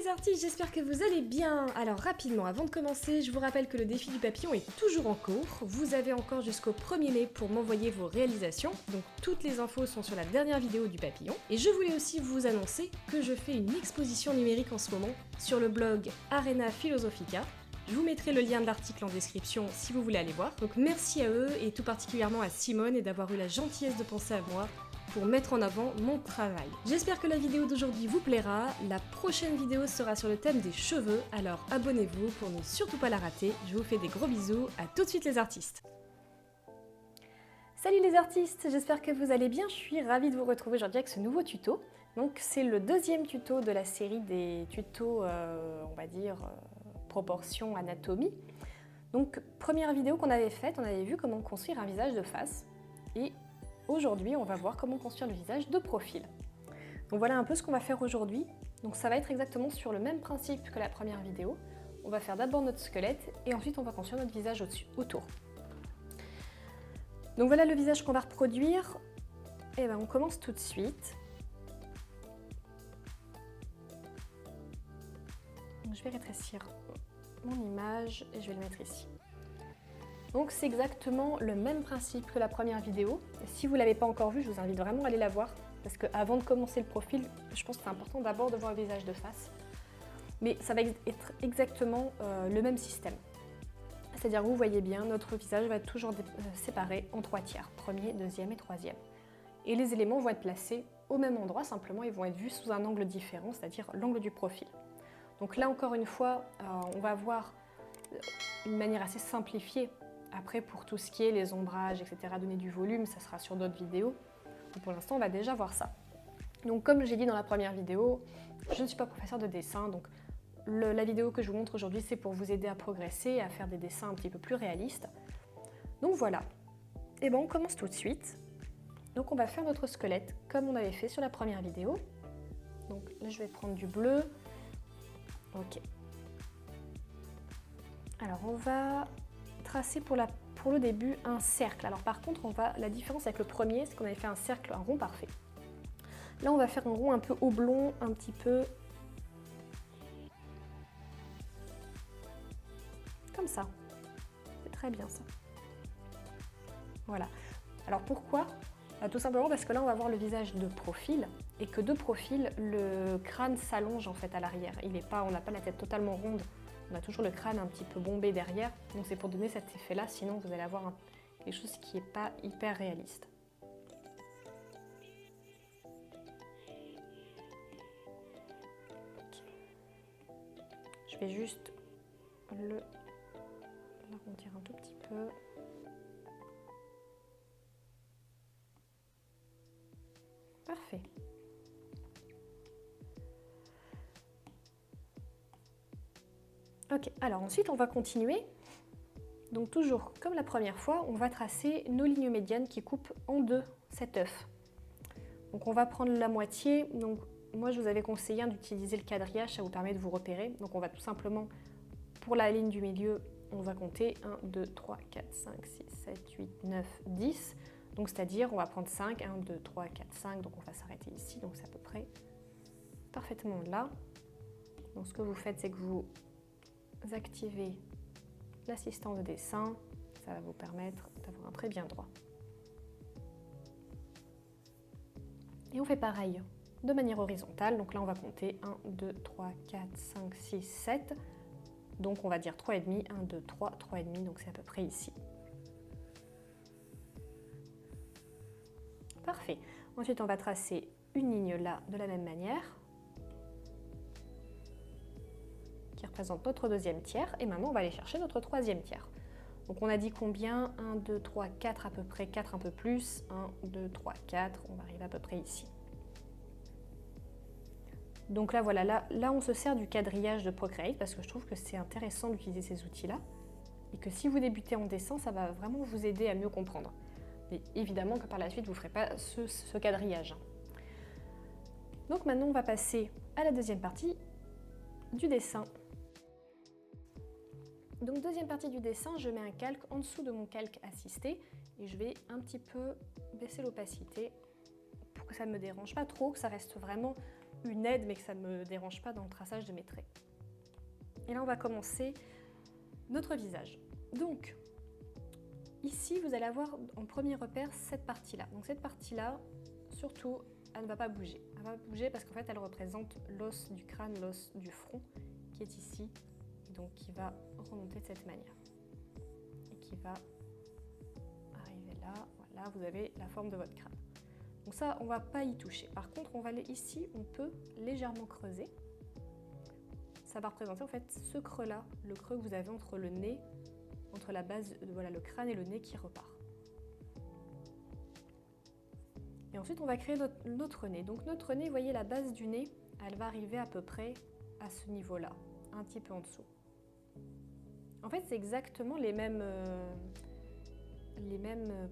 artistes, j'espère que vous allez bien. Alors rapidement, avant de commencer, je vous rappelle que le défi du papillon est toujours en cours. Vous avez encore jusqu'au 1er mai pour m'envoyer vos réalisations, donc toutes les infos sont sur la dernière vidéo du papillon. Et je voulais aussi vous annoncer que je fais une exposition numérique en ce moment sur le blog Arena Philosophica. Je vous mettrai le lien de l'article en description si vous voulez aller voir. Donc merci à eux et tout particulièrement à Simone et d'avoir eu la gentillesse de penser à moi pour mettre en avant mon travail. J'espère que la vidéo d'aujourd'hui vous plaira. La prochaine vidéo sera sur le thème des cheveux, alors abonnez-vous pour ne surtout pas la rater. Je vous fais des gros bisous, à tout de suite les artistes. Salut les artistes, j'espère que vous allez bien. Je suis ravie de vous retrouver aujourd'hui avec ce nouveau tuto. Donc c'est le deuxième tuto de la série des tutos, on va dire, proportion, anatomie. Donc première vidéo qu'on avait faite, on avait vu comment construire un visage de face. Et aujourd'hui, on va voir comment construire le visage de profil. Donc voilà un peu ce qu'on va faire aujourd'hui. Donc ça va être exactement sur le même principe que la première vidéo. On va faire d'abord notre squelette et ensuite on va construire notre visage autour. Donc voilà le visage qu'on va reproduire. Et ben on commence tout de suite. Donc je vais rétrécir mon image et je vais le mettre ici. Donc c'est exactement le même principe que la première vidéo. Et si vous ne l'avez pas encore vue, je vous invite vraiment à aller la voir. Parce qu'avant de commencer le profil, je pense que c'est important d'abord de voir le visage de face. Mais ça va être exactement le même système. C'est-à-dire, vous voyez bien, notre visage va être toujours séparé en 3 tiers. Premier, deuxième et troisième. Et les éléments vont être placés au même endroit, simplement ils vont être vus sous un angle différent, c'est-à-dire l'angle du profil. Donc là encore une fois, on va voir une manière assez simplifiée. Après, pour tout ce qui est les ombrages, etc., donner du volume, ça sera sur d'autres vidéos. Donc pour l'instant, on va déjà voir ça. Donc comme j'ai dit dans la première vidéo, je ne suis pas professeure de dessin, donc la vidéo que je vous montre aujourd'hui, c'est pour vous aider à progresser, à faire des dessins un petit peu plus réalistes. Donc voilà. Et bon, on commence tout de suite. Donc on va faire notre squelette comme on avait fait sur la première vidéo. Donc là, je vais prendre du bleu. Ok. Alors on va tracer pour le début un cercle. Alors par contre, la différence avec le premier, c'est qu'on avait fait un cercle, un rond parfait. Là, on va faire un rond un peu oblong, un petit peu comme ça. C'est très bien ça. Voilà. Alors pourquoi? Tout simplement parce que là, on va voir le visage de profil et que de profil, le crâne s'allonge en fait à l'arrière. On n'a pas la tête totalement ronde. On a toujours le crâne un petit peu bombé derrière, donc c'est pour donner cet effet-là, sinon vous allez avoir quelque chose qui n'est pas hyper réaliste. Okay. Je vais juste l'arrondir un tout petit peu. Parfait. Ok, alors ensuite on va continuer. Donc toujours comme la première fois, on va tracer nos lignes médianes qui coupent en deux cet œuf. Donc on va prendre la moitié. Donc moi je vous avais conseillé d'utiliser le quadrillage, ça vous permet de vous repérer. Donc on va tout simplement, pour la ligne du milieu, on va compter 1, 2, 3, 4, 5, 6, 7, 8, 9, 10. Donc c'est-à-dire on va prendre 5, 1, 2, 3, 4, 5. Donc on va s'arrêter ici, donc c'est à peu près parfaitement là. Donc ce que vous faites, c'est que vous activez l'assistant de dessin, ça va vous permettre d'avoir un trait bien droit. Et on fait pareil de manière horizontale, donc là on va compter 1, 2, 3, 4, 5, 6, 7, donc on va dire 3,5, 1, 2, 3, 3,5, donc c'est à peu près ici. Parfait. Ensuite on va tracer une ligne là de la même manière, qui représente notre deuxième tiers, et maintenant on va aller chercher notre troisième tiers. Donc on a dit combien? 1, 2, 3, 4 à peu près, 4 un peu plus, 1, 2, 3, 4, on va arriver à peu près ici. Donc là voilà, là on se sert du quadrillage de Procreate parce que je trouve que c'est intéressant d'utiliser ces outils-là et que si vous débutez en dessin, ça va vraiment vous aider à mieux comprendre. Mais évidemment que par la suite, vous ne ferez pas ce quadrillage. Donc maintenant on va passer à la deuxième partie du dessin. Donc deuxième partie du dessin, je mets un calque en dessous de mon calque assisté et je vais un petit peu baisser l'opacité pour que ça ne me dérange pas trop, que ça reste vraiment une aide, mais que ça ne me dérange pas dans le traçage de mes traits. Et là, on va commencer notre visage. Donc, ici, vous allez avoir en premier repère cette partie-là. Donc cette partie-là, surtout, elle ne va pas bouger. Elle va bouger parce qu'en fait, elle représente l'os du crâne, l'os du front, qui est ici, et donc qui va remonter de cette manière. Et qui va arriver là. Voilà, vous avez la forme de votre crâne. Donc ça, on ne va pas y toucher. Par contre, on va aller ici, on peut légèrement creuser. Ça va représenter en fait ce creux-là, le creux que vous avez entre le nez, entre la base, voilà, le crâne et le nez qui repart. Et ensuite, on va créer notre nez. Donc notre nez, vous voyez la base du nez, elle va arriver à peu près à ce niveau-là, un petit peu en dessous. En fait, c'est exactement les mêmes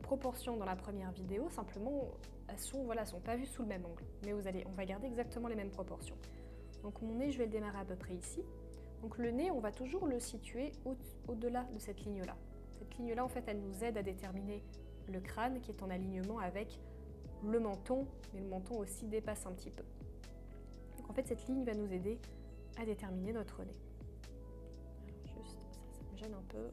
proportions dans la première vidéo, simplement elles sont pas vues sous le même angle. Mais on va garder exactement les mêmes proportions. Donc mon nez, je vais le démarrer à peu près ici. Donc le nez, on va toujours le situer au-delà de cette ligne-là. Cette ligne-là, en fait, elle nous aide à déterminer le crâne qui est en alignement avec le menton, mais le menton aussi dépasse un petit peu. Donc en fait, cette ligne va nous aider à déterminer notre nez. Alors juste, ça me gêne un peu.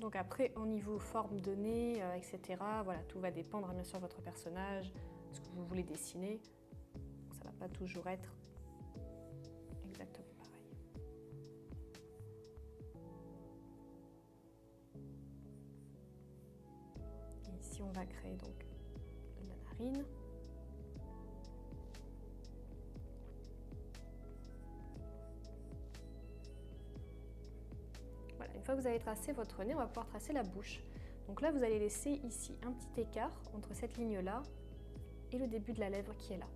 Donc après, au niveau forme de nez, etc., voilà, tout va dépendre bien sûr de votre personnage, ce que vous voulez dessiner. Ça ne va pas toujours être exactement pareil. Et ici, on va créer donc la narine. Voilà, une fois que vous avez tracé votre nez, on va pouvoir tracer la bouche. Donc là, vous allez laisser ici un petit écart entre cette ligne-là et le début de la lèvre qui est là.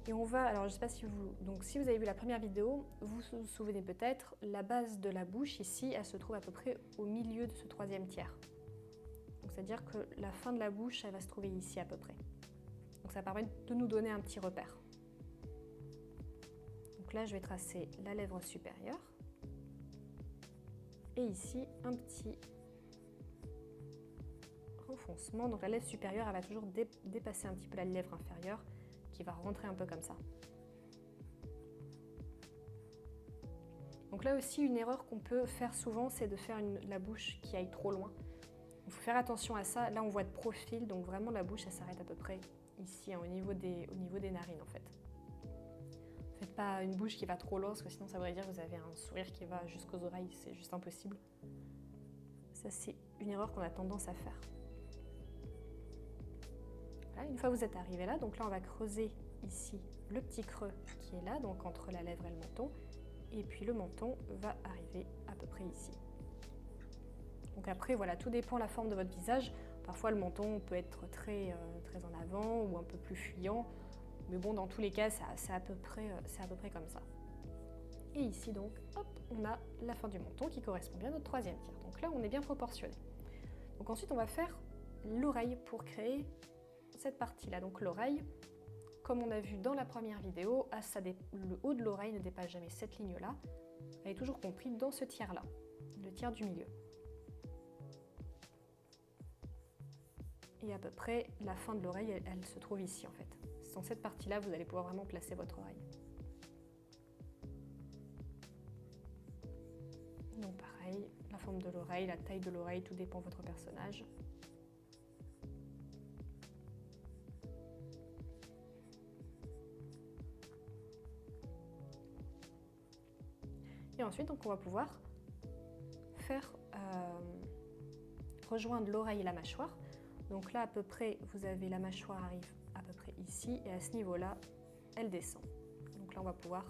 Et on va, alors je ne sais pas si vous avez vu la première vidéo, vous vous souvenez peut-être, la base de la bouche ici, elle se trouve à peu près au milieu de ce troisième tiers. Donc c'est-à-dire que la fin de la bouche, elle va se trouver ici à peu près. Donc ça permet de nous donner un petit repère. Donc là, je vais tracer la lèvre supérieure. Et ici, un petit renfoncement. Donc la lèvre supérieure, elle va toujours dépasser un petit peu la lèvre inférieure, qui va rentrer un peu comme ça. Donc là aussi, une erreur qu'on peut faire souvent, c'est de faire la bouche qui aille trop loin. Il faut faire attention à ça. Là, on voit de profil, donc vraiment la bouche, elle s'arrête à peu près ici, hein, au niveau des narines en fait. Faites pas une bouche qui va trop loin, parce que sinon ça voudrait dire que vous avez un sourire qui va jusqu'aux oreilles, c'est juste impossible. Ça, c'est une erreur qu'on a tendance à faire. Voilà, une fois que vous êtes arrivé là, donc là on va creuser ici le petit creux qui est là, donc entre la lèvre et le menton, et puis le menton va arriver à peu près ici. Donc après, voilà, tout dépend de la forme de votre visage. Parfois le menton peut être très en avant ou un peu plus fuyant. Mais bon, dans tous les cas, c'est à peu près comme ça. Et ici, donc, hop, on a la fin du menton qui correspond bien à notre troisième tiers. Donc là, on est bien proportionné. Donc ensuite, on va faire l'oreille pour créer cette partie-là. Donc l'oreille, comme on a vu dans la première vidéo, le haut de l'oreille ne dépasse jamais cette ligne-là. Elle est toujours comprise dans ce tiers-là, le tiers du milieu. Et à peu près, la fin de l'oreille, elle se trouve ici en fait. C'est dans cette partie-là, vous allez pouvoir vraiment placer votre oreille. Donc pareil, la forme de l'oreille, la taille de l'oreille, tout dépend de votre personnage. Et ensuite, donc, on va pouvoir faire rejoindre l'oreille et la mâchoire. Donc là, à peu près, vous avez la mâchoire arrive à peu près ici, et à ce niveau-là, elle descend. Donc là, on va pouvoir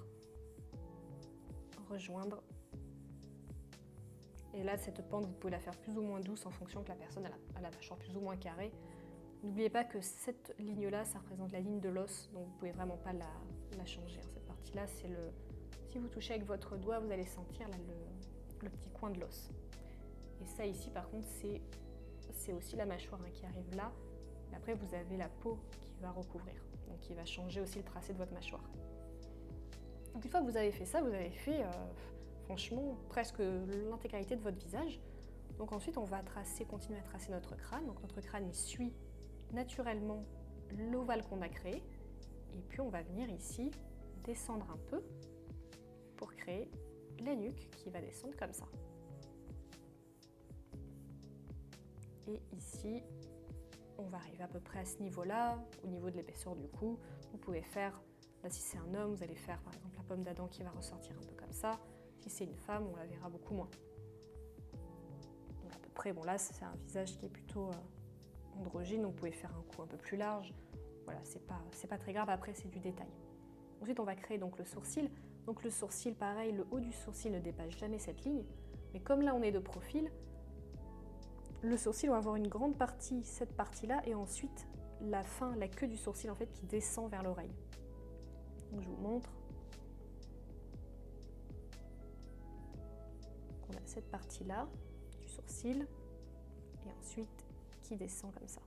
rejoindre. Et là, cette pente, vous pouvez la faire plus ou moins douce en fonction que la personne a la mâchoire plus ou moins carrée. N'oubliez pas que cette ligne-là, ça représente la ligne de l'os, donc vous ne pouvez vraiment pas la changer. Cette partie-là, c'est le... Si vous touchez avec votre doigt, vous allez sentir là, le petit coin de l'os. Et ça ici, par contre, c'est aussi la mâchoire qui arrive là. Et après, vous avez la peau qui va recouvrir. donc qui va changer aussi le tracé de votre mâchoire. Donc une fois que vous avez fait ça, vous avez fait franchement presque l'intégralité de votre visage. Donc ensuite on va continuer à tracer notre crâne. Donc notre crâne il suit naturellement l'ovale qu'on a créé. Et puis on va venir ici descendre un peu pour créer la nuque qui va descendre comme ça. Et ici, on va arriver à peu près à ce niveau-là, au niveau de l'épaisseur du cou. Vous pouvez faire, là si c'est un homme, vous allez faire par exemple la pomme d'Adam qui va ressortir un peu comme ça. Si c'est une femme, on la verra beaucoup moins. Donc à peu près, bon là c'est un visage qui est plutôt androgyne, donc vous pouvez faire un cou un peu plus large. Voilà, c'est pas très grave, après c'est du détail. Ensuite on va créer donc le sourcil. Donc le sourcil, pareil, le haut du sourcil ne dépasse jamais cette ligne. Mais comme là on est de profil, le sourcil va avoir une grande partie, cette partie-là, et ensuite la fin, la queue du sourcil en fait qui descend vers l'oreille. Donc je vous montre. On a cette partie-là du sourcil, et ensuite qui descend comme ça.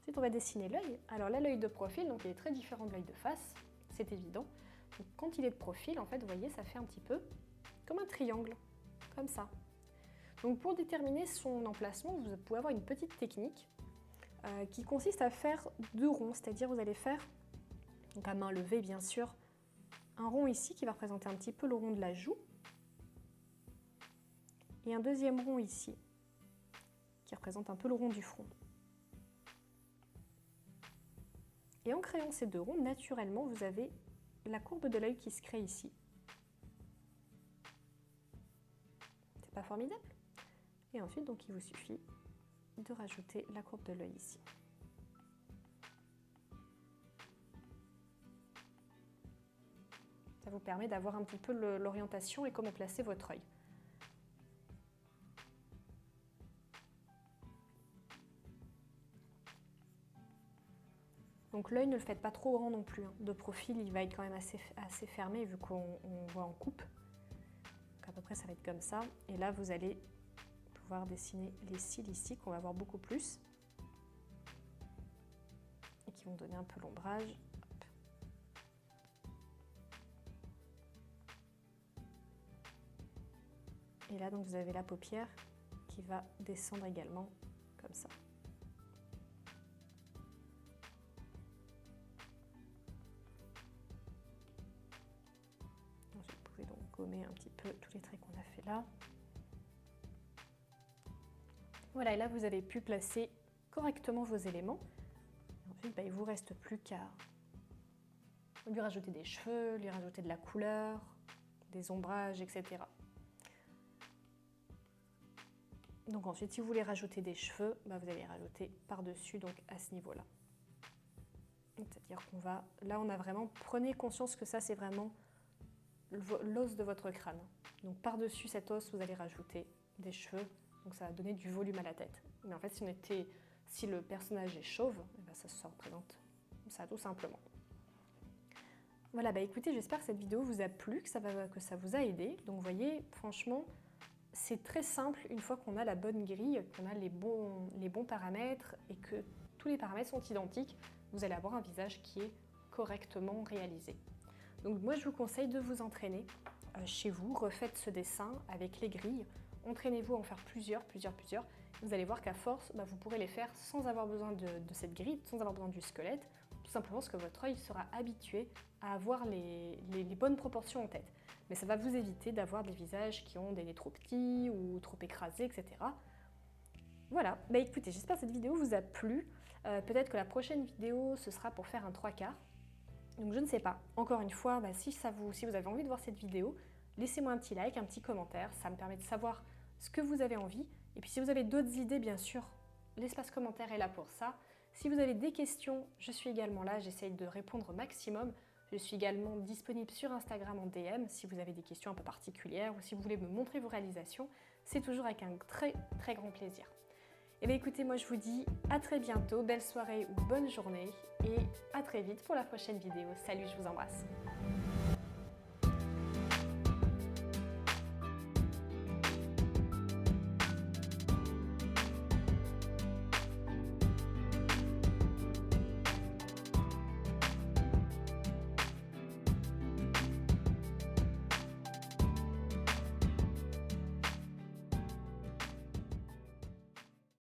Ensuite, on va dessiner l'œil. Alors là, l'œil de profil, donc il est très différent de l'œil de face, c'est évident. Donc, quand il est de profil, en fait, vous voyez, ça fait un petit peu comme un triangle, comme ça. Donc pour déterminer son emplacement, vous pouvez avoir une petite technique qui consiste à faire 2 ronds, c'est-à-dire vous allez faire, donc à main levée bien sûr, un rond ici qui va représenter un petit peu le rond de la joue, et un deuxième rond ici, qui représente un peu le rond du front. Et en créant ces 2 ronds, naturellement, vous avez la courbe de l'œil qui se crée ici. C'est pas formidable? Et ensuite, donc, il vous suffit de rajouter la courbe de l'œil ici. Ça vous permet d'avoir un petit peu l'orientation et comment placer votre œil. Donc l'œil, ne le faites pas trop grand non plus. De profil, il va être quand même assez fermé vu qu'on voit en coupe. Donc à peu près, ça va être comme ça. Et là, vous allez pouvoir dessiner les cils ici, qu'on va voir beaucoup plus. Et qui vont donner un peu l'ombrage. Et là, donc, vous avez la paupière qui va descendre également comme ça. Vous pouvez donc gommer un petit peu tous les traits qu'on a fait là. Voilà, et là vous avez pu placer correctement vos éléments. Et ensuite, il ne vous reste plus qu'à lui rajouter des cheveux, lui rajouter de la couleur, des ombrages, etc. Donc ensuite, si vous voulez rajouter des cheveux, vous allez les rajouter par-dessus, donc à ce niveau-là. C'est-à-dire qu'on va... Là, on a vraiment... Prenez conscience que ça, c'est vraiment l'os de votre crâne. Donc par-dessus cet os, vous allez rajouter des cheveux. Donc ça va donner du volume à la tête. Mais en fait, si le personnage est chauve, ça se représente ça tout simplement. Voilà, écoutez, j'espère que cette vidéo vous a plu, que ça vous a aidé. Donc vous voyez, franchement, c'est très simple une fois qu'on a la bonne grille, qu'on a les bons paramètres et que tous les paramètres sont identiques, vous allez avoir un visage qui est correctement réalisé. Donc moi, je vous conseille de vous entraîner chez vous, refaites ce dessin avec les grilles, entraînez-vous à en faire plusieurs. Vous allez voir qu'à force, vous pourrez les faire sans avoir besoin de cette grille, sans avoir besoin du squelette, tout simplement parce que votre œil sera habitué à avoir les bonnes proportions en tête. Mais ça va vous éviter d'avoir des visages qui ont des nez trop petits ou trop écrasés, etc. Voilà, écoutez, j'espère que cette vidéo vous a plu. Peut-être que la prochaine vidéo, ce sera pour faire un 3/4. Donc je ne sais pas. Encore une fois, si vous avez envie de voir cette vidéo, laissez-moi un petit like, un petit commentaire. Ça me permet de savoir ce que vous avez envie. Et puis si vous avez d'autres idées, bien sûr, l'espace commentaire est là pour ça. Si vous avez des questions, je suis également là. J'essaye de répondre au maximum. Je suis également disponible sur Instagram en DM si vous avez des questions un peu particulières ou si vous voulez me montrer vos réalisations. C'est toujours avec un très très grand plaisir. Et bien écoutez, moi je vous dis à très bientôt, belle soirée ou bonne journée et à très vite pour la prochaine vidéo. Salut, je vous embrasse.